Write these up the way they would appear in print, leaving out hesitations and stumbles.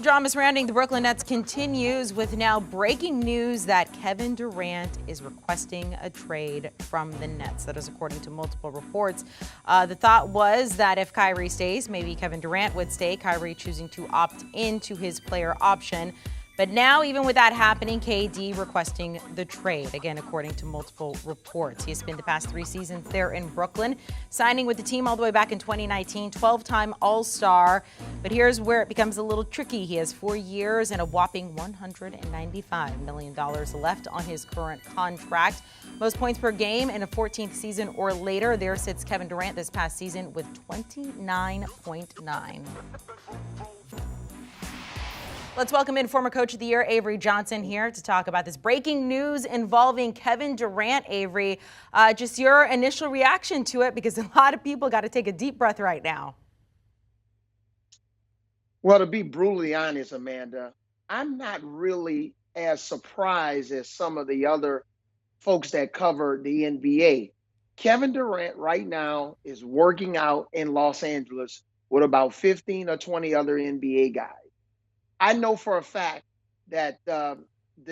Drama surrounding the Brooklyn Nets continues with now breaking news that Kevin Durant is requesting a trade from the Nets. That is according to multiple reports. The thought was that if Kyrie stays, maybe Kevin Durant would stay, Kyrie choosing to opt into his player option. But now, even with that happening, KD requesting the trade, again, according to multiple reports. He has spent the past 3 seasons there in Brooklyn, signing with the team all the way back in 2019, 12-time All-Star. But here's where it becomes a little tricky. He has 4 years and a whopping $195 million left on his current contract. Most points per game in a 14th season or later. There sits Kevin Durant this past season with 29.9. Let's welcome in former Coach of the Year, Avery Johnson, here to talk about this breaking news involving Kevin Durant. Avery, just your initial reaction to it, because a lot of people got to take a deep breath right now. Well, to be brutally honest, Amanda, I'm not really as surprised as some of the other folks that cover the NBA. Kevin Durant right now is working out in Los Angeles with about 15 or 20 other NBA guys. I know for a fact that the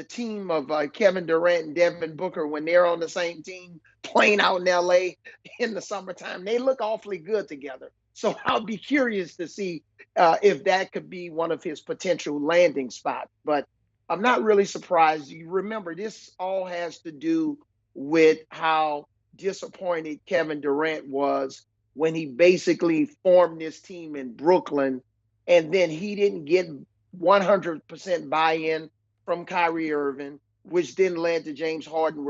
team of Kevin Durant and Devin Booker, when they're on the same team playing out in LA in the summertime, they look awfully good together. So I'll be curious to see if that could be one of his potential landing spots. But I'm not really surprised. You remember, this all has to do with how disappointed Kevin Durant was when he basically formed this team in Brooklyn, and then he didn't get 100% buy-in from Kyrie Irving, which then led to James Harden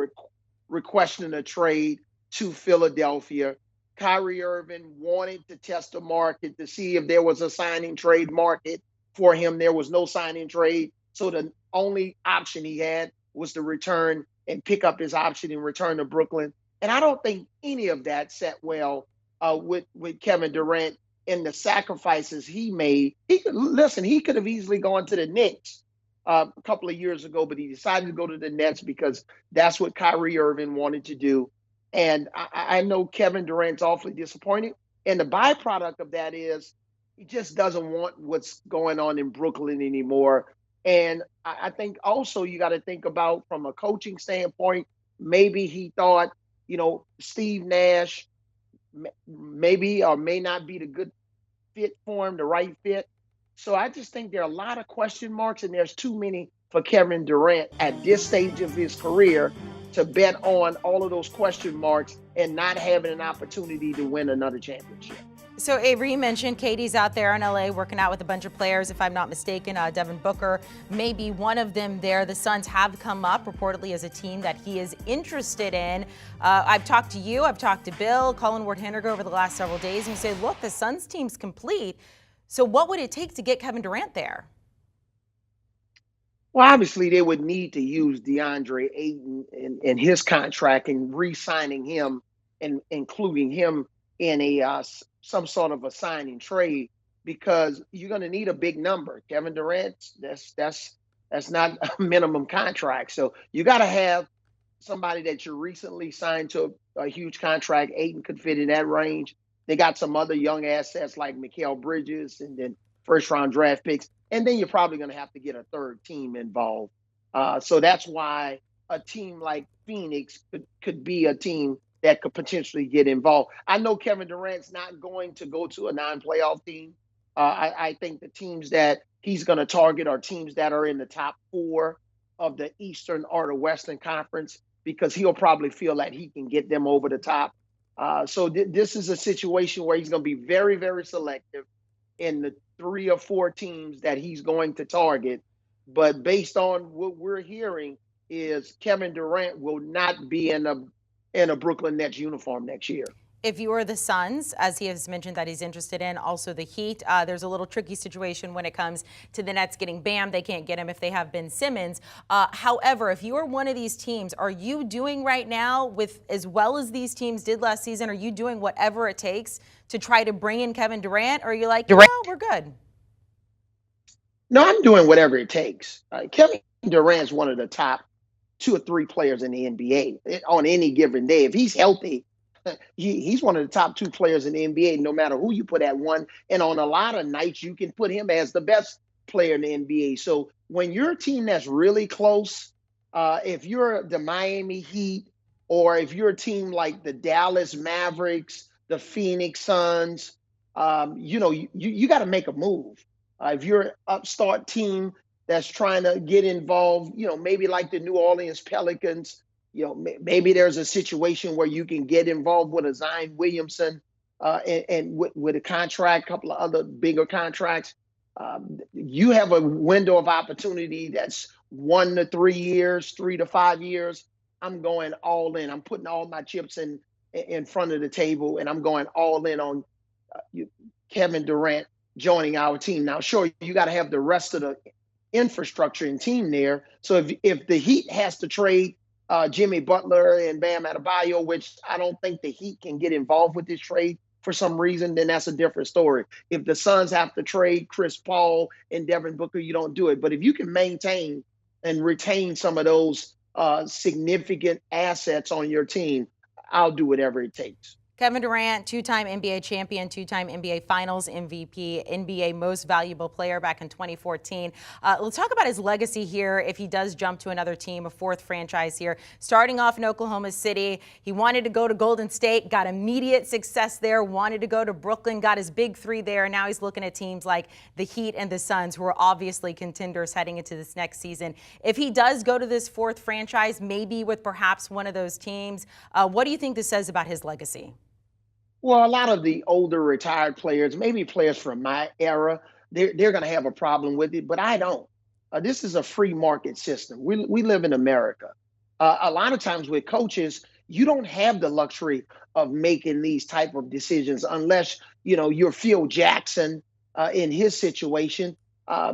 requesting a trade to Philadelphia. Kyrie Irving wanted to test the market to see if there was a signing trade market for him. There was no signing trade. So the only option he had was to return and pick up his option and return to Brooklyn. And I don't think any of that sat well with Kevin Durant and the sacrifices he made. He could have easily gone to the Knicks a couple of years ago, but he decided to go to the Nets because that's what Kyrie Irving wanted to do. And I know Kevin Durant's awfully disappointed. And the byproduct of that is he just doesn't want what's going on in Brooklyn anymore. And I think also you got to think about, from a coaching standpoint, maybe he thought, Steve Nash maybe or may not be the good fit for him, the right fit. So I just think there are a lot of question marks, and there's too many for Kevin Durant at this stage of his career to bet on all of those question marks and not having an opportunity to win another championship. So, Avery, you mentioned KD's out there in LA working out with a bunch of players, if I'm not mistaken. Devin Booker may be one of them there. The Suns have come up reportedly as a team that he is interested in. I've talked to you, I've talked to Bill, Colin Ward-Henniger over the last several days, and you say, look, the Suns team's complete. So what would it take to get Kevin Durant there? Well, obviously, they would need to use DeAndre Ayton in his contract and re-signing him and including him in a some sort of a signing trade, because you're going to need a big number. Kevin Durant, that's not a minimum contract. So you got to have somebody that you recently signed to a huge contract. Ayton could fit in that range. They got some other young assets like Mikal Bridges and then first-round draft picks. And then you're probably going to have to get a third team involved. So that's why a team like Phoenix could be a team that could potentially get involved. I know Kevin Durant's not going to go to a non-playoff team. I think the teams that he's going to target are teams that are in the top 4 of the Eastern or the Western Conference, because he'll probably feel that he can get them over the top. So this is a situation where he's going to be very, very selective in the 3 or 4 teams that he's going to target. But based on what we're hearing is Kevin Durant will not be in a Brooklyn Nets uniform next year. If you were the Suns, as he has mentioned that he's interested in, also the Heat, there's a little tricky situation when it comes to the Nets getting Bam. They can't get him if they have Ben Simmons. However, if you are one of these teams, are you doing right now, with as well as these teams did last season, are you doing whatever it takes to try to bring in Kevin Durant? Or are you like, no, we're good? No, I'm doing whatever it takes. Kevin Durant's one of the top 2 or 3 players in the NBA on any given day. If he's healthy, he's one of the top 2 players in the NBA, no matter who you put at one. And on a lot of nights, you can put him as the best player in the NBA. So when you're a team that's really close, if you're the Miami Heat, or if you're a team like the Dallas Mavericks, the Phoenix Suns, you got to make a move. If you're an upstart team that's trying to get involved, maybe like the New Orleans Pelicans, maybe there's a situation where you can get involved with a Zion Williamson, and with a contract, a couple of other bigger contracts. You have a window of opportunity that's 1 to 3 years, 3 to 5 years. I'm going all in. I'm putting all my chips in front of the table, and I'm going all in on Kevin Durant joining our team. Now, sure, you got to have the rest of the infrastructure and team there. So if the Heat has to trade Jimmy Butler and Bam Adebayo, which I don't think the Heat can get involved with this trade for some reason, then that's a different story. If the Suns have to trade Chris Paul and Devin Booker, you don't do it. But if you can maintain and retain some of those significant assets on your team, I'll do whatever it takes. Kevin Durant, two-time NBA champion, two-time NBA Finals MVP, NBA Most Valuable Player back in 2014. Let's talk about his legacy here if he does jump to another team, a fourth franchise here. Starting off in Oklahoma City, he wanted to go to Golden State, got immediate success there, wanted to go to Brooklyn, got his big three there. Now he's looking at teams like the Heat and the Suns, who are obviously contenders heading into this next season. If he does go to this fourth franchise, maybe with perhaps one of those teams, what do you think this says about his legacy? Well, a lot of the older retired players, maybe players from my era, they're going to have a problem with it, but I don't. This is a free market system. We live in America. A lot of times with coaches, you don't have the luxury of making these type of decisions unless you're Phil Jackson in his situation.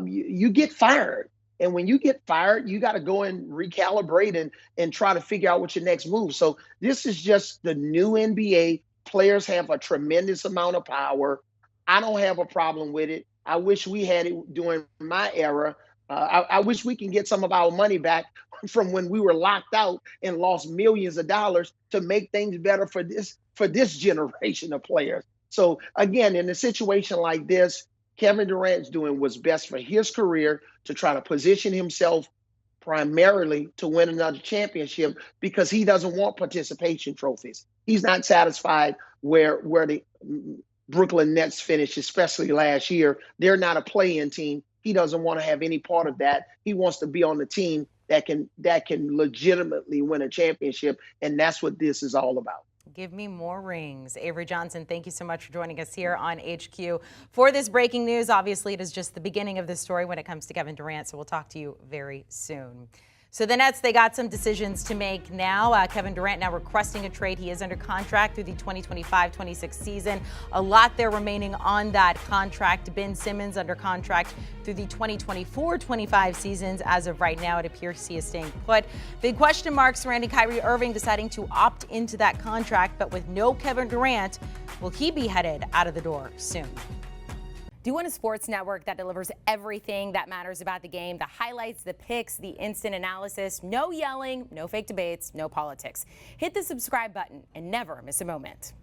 You get fired, and when you get fired, you got to go and recalibrate and try to figure out what your next move. So this is just the new NBA. Players have a tremendous amount of power. I don't have a problem with it. I wish we had it during my era. I wish we can get some of our money back from when we were locked out and lost millions of dollars to make things better for this generation of players. So again, in a situation like this, Kevin Durant's doing what's best for his career to try to position himself primarily to win another championship, because he doesn't want participation trophies. He's not satisfied where the Brooklyn Nets finished, especially last year. They're not a play-in team. He doesn't want to have any part of that. He wants to be on the team that can legitimately win a championship, and that's what this is all about. Give me more rings. Avery Johnson, thank you so much for joining us here on HQ for this breaking news. Obviously, it is just the beginning of the story when it comes to Kevin Durant, so we'll talk to you very soon. So the Nets, they got some decisions to make now. Kevin Durant now requesting a trade. He is under contract through the 2025-26 season. A lot there remaining on that contract. Ben Simmons under contract through the 2024-25 seasons. As of right now, it appears he is staying put. Big question marks surrounding Kyrie Irving deciding to opt into that contract, but with no Kevin Durant, will he be headed out of the door soon? Do you want a sports network that delivers everything that matters about the game? The highlights, the picks, the instant analysis, no yelling, no fake debates, no politics. Hit the subscribe button and never miss a moment.